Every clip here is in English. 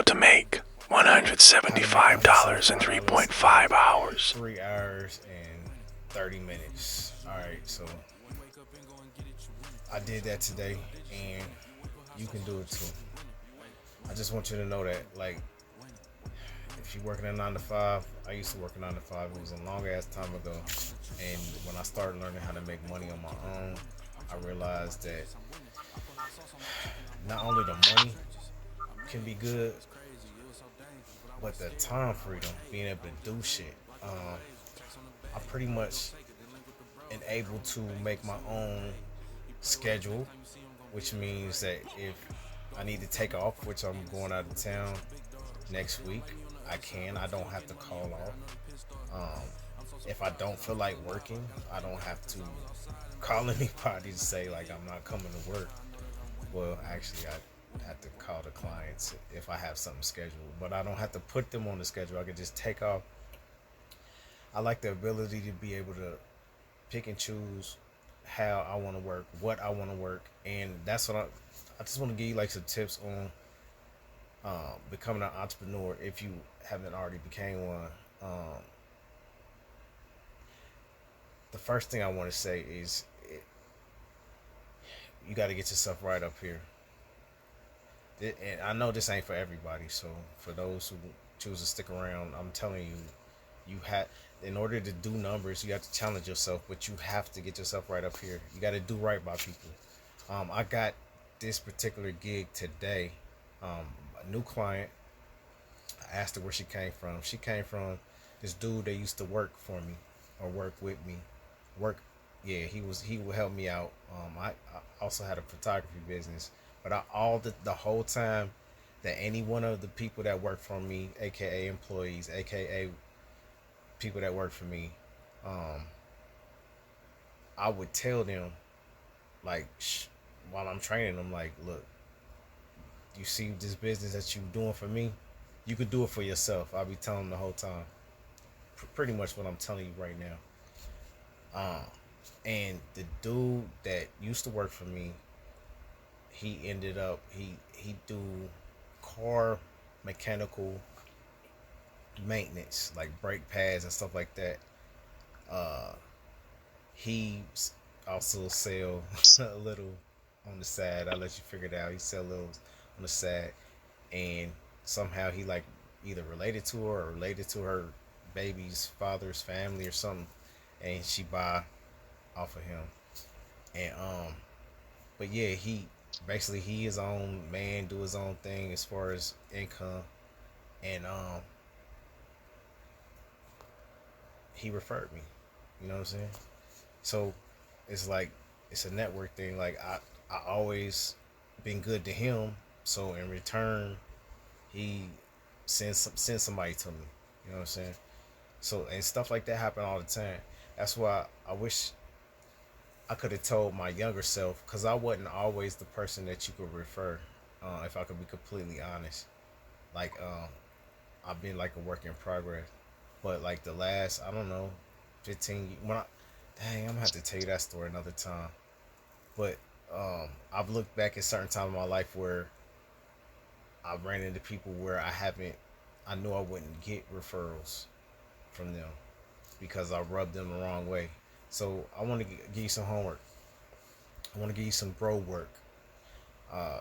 about to make $175 in 3.5 hours. 3 hours and 30 minutes. Alright, so I did that today and you can do it too. I just want you to know that, like, if you're working a 9 to 5, I used to work a 9 to 5. It was a long ass time ago. And when I started learning how to make money on my own, I realized that not only the money can be good, but the time freedom, being able to do shit. I pretty much am able to make my own schedule, which means that if I need to take off, which I'm going out of town next week, I can. I don't have to call off. If I don't feel like working, I don't have to call anybody to say like I'm not coming to work. Well, actually, I have to call the clients if I have something scheduled, but I don't have to put them on the schedule. I can just take off. I like the ability to be able to pick and choose how I want to work, what I want to work, and that's what I just want to give you like some tips on becoming an entrepreneur if you haven't already became one. The first thing I want to say is you got to get yourself right up here. And I know this ain't for everybody, so for those who choose to stick around, I'm telling you, you have, in order to do numbers, you have to challenge yourself, but you have to get yourself right up here. You got to do right by people. I got this particular gig today. A new client. I asked her where she came from. She came from this dude that used to work for me or work with me. Work, yeah, he would help me out. I also had a photography business, but all the whole time that any one of the people that work for me, aka employees, aka people that work for me, um, I would tell them like while I'm training them, like, look, you see this business that you doing for me, you could do it for yourself. I'll be telling them the whole time, pretty much what I'm telling you right now. And the dude that used to work for me, he ended up he do car mechanical maintenance, like brake pads and stuff like that. Uh, he also sell a little on the side. I'll let you figure it out. He sell little on the side, and somehow he like either related to her or related to her baby's father's family or something, and she buy off of him. And but yeah, he basically he his own man, do his own thing as far as income, and he referred me. You know what I'm saying? So it's like it's a network thing. Like I always been good to him, so in return he sends somebody to me. You know what I'm saying? So and stuff like that happen all the time. That's why I wish I could have told my younger self, because I wasn't always the person that you could refer. If I could be completely honest, like I've been like a work in progress, but like the last, I don't know, 15 when I dang, I'm gonna have to tell you that story another time. But I've looked back at certain times in my life where I ran into people where I knew I wouldn't get referrals from them because I rubbed them the wrong way. So I want to give you some homework. I want to give you some bro work. Uh,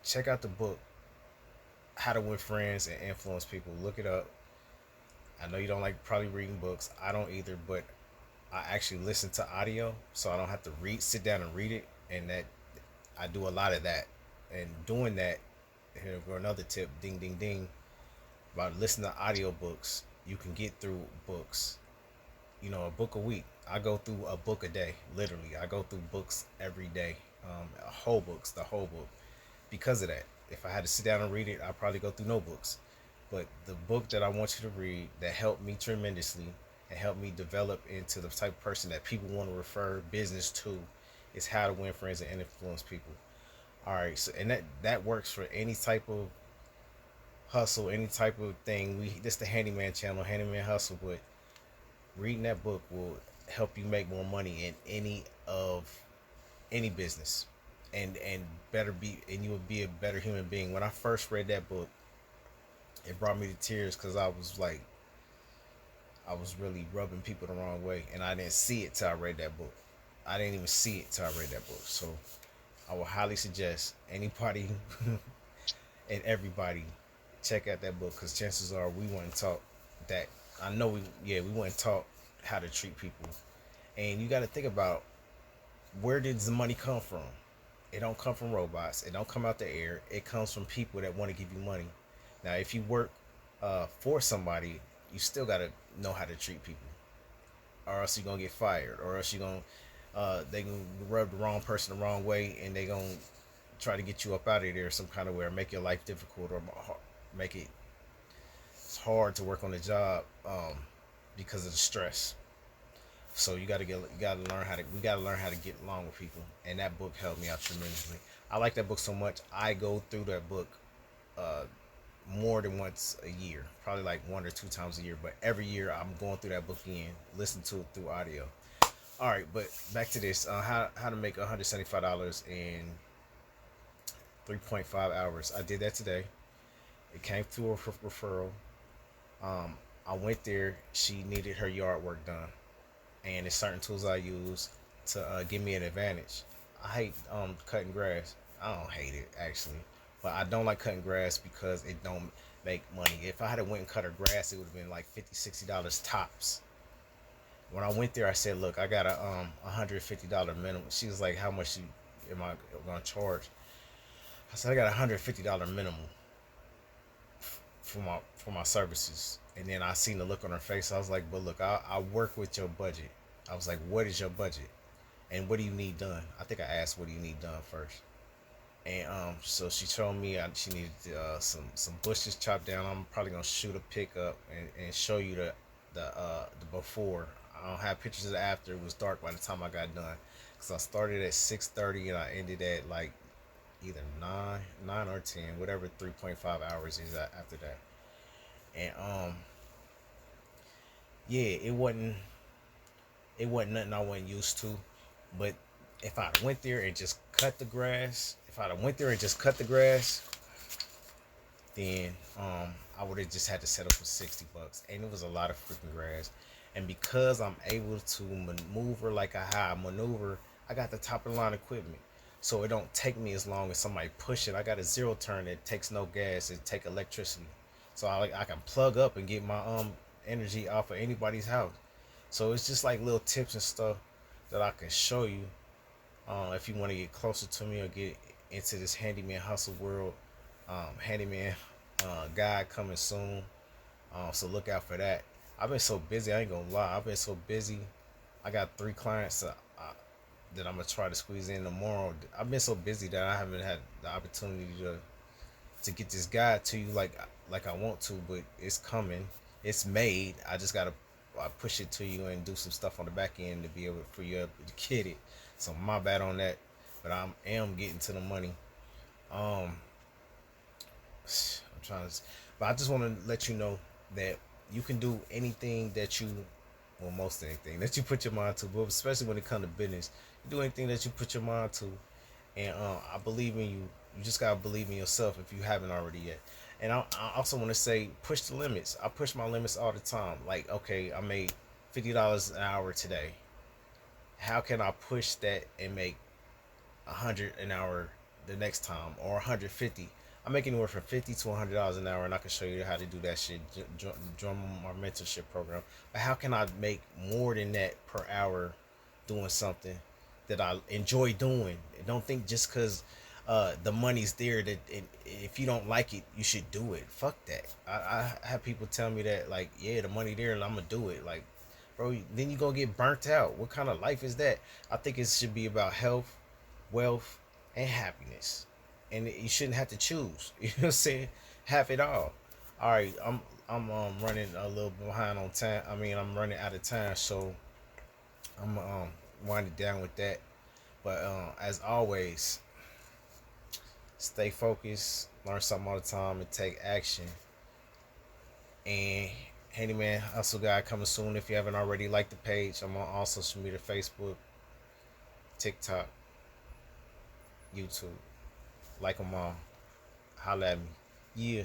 Check out the book How to Win Friends and Influence People. Look it up. I know you don't like probably reading books. I don't either, but I actually listen to audio, so I don't have to sit down and read it. And that I do a lot of that. And doing that, here for another tip, ding ding ding, about listening to audiobooks. You can get through books, a book a week. I go through a book a day, literally. I go through books every day, whole books, the whole book. Because of that, if I had to sit down and read it, I'd probably go through no books. But the book that I want you to read that helped me tremendously and helped me develop into the type of person that people want to refer business to is How to Win Friends and Influence People. All right, so and that works for any type of hustle, any type of thing. This the Handyman channel, Handyman Hustle, but reading that book will help you make more money in any business, and better be, and you will be a better human being. When I first read that book, It brought me to tears because I was really rubbing people the wrong way, and I didn't see it till I read that book. I didn't even see it till I read that book. So I would highly suggest anybody and everybody check out that book, because chances are we weren't taught that. I know we weren't taught how to treat people, and you got to think about, where does the money come from? It don't come from robots. It don't come out the air. It comes from people that want to give you money. Now, if you work for somebody, you still got to know how to treat people, or else you're gonna get fired, or else you're gonna they gonna rub the wrong person the wrong way, and they gonna try to get you up out of there some kind of way, or make your life difficult, or make it hard to work on the job, because of the stress. So you gotta learn how to we gotta learn how to get along with people, and that book helped me out tremendously. I like that book so much. I go through that book uh, more than once a year, probably like 1 or 2 times a year. But every year I'm going through that book again, listen to it through audio. All right, but back to this: how to make $175 in 3.5 hours. I did that today. It came through a referral. Um, I went there. She needed her yard work done, and there's certain tools I use to give me an advantage. I hate cutting grass. I don't hate it actually, but I don't like cutting grass because it don't make money. If I had went and cut her grass, it would have been like $50, $60 tops. When I went there, I said, "Look, I got a $150 minimum." She was like, "How much am I gonna charge?" I said, "I got $150 minimum for my services." And then I seen the look on her face. I was like, "But look, I work with your budget." I was like, "What is your budget? And what do you need done?" I think I asked, "What do you need done first?" And so she told me she needed some bushes chopped down. I'm probably gonna shoot a pic up and show you the before. I don't have pictures of the after. It was dark by the time I got done, because I started at 6:30 and I ended at like either 9 or 10, whatever 3.5 hours is after that. And yeah, it wasn't nothing I wasn't used to. But if I went there and just cut the grass, then I would have just had to settle for $60, and it was a lot of freaking grass. And because I'm able to maneuver like how I maneuver, I got the top of the line equipment, so it don't take me as long as somebody pushing. I got a zero turn that takes no gas, it take electricity, so I can plug up and get my energy off of anybody's house. So it's just like little tips and stuff that I can show you if you want to get closer to me or get into this handyman hustle world. Handyman guide coming soon, so look out for that. I've been so busy, I ain't gonna lie. I've been so busy. I got 3 clients that I'm gonna try to squeeze in tomorrow. I've been so busy that I haven't had the opportunity to get this guide to you like I want to, but it's coming. It's made. I just gotta push it to you and do some stuff on the back end to be able for you to get it. So my bad on that, but I am getting to the money. Um, I'm trying to, but I just want to let you know that you can do anything that you, well, most anything that you put your mind to, but especially when it comes to business, you do anything that you put your mind to, and I believe in you. You just gotta believe in yourself if you haven't already yet. And I also want to say, push the limits. I push my limits all the time. Like, okay, I made $50 an hour today. How can I push that and make 100 an hour the next time, or 150? I make anywhere from $50 to $100 an hour, and I can show you how to do that shit. Join my mentorship program. But how can I make more than that per hour doing something that I enjoy doing? Don't think just because the money's there that if you don't like it, you should do it. Fuck that. I have people tell me that, like, yeah, the money there and I'm gonna do it. Like, bro, then you gonna get burnt out. What kind of life is that? I think it should be about health, wealth, and happiness, and you shouldn't have to choose. You know what I'm saying? Have it all. All right, I'm running a little behind on time. I mean, I'm running out of time, so I'm winding down with that. But as always, stay focused, learn something all the time, and take action. And Handyman Hustle Guy coming soon. If you haven't already, like the page. I'm on all social media: Facebook, TikTok, YouTube. Like them all. Holla at me. Yeah.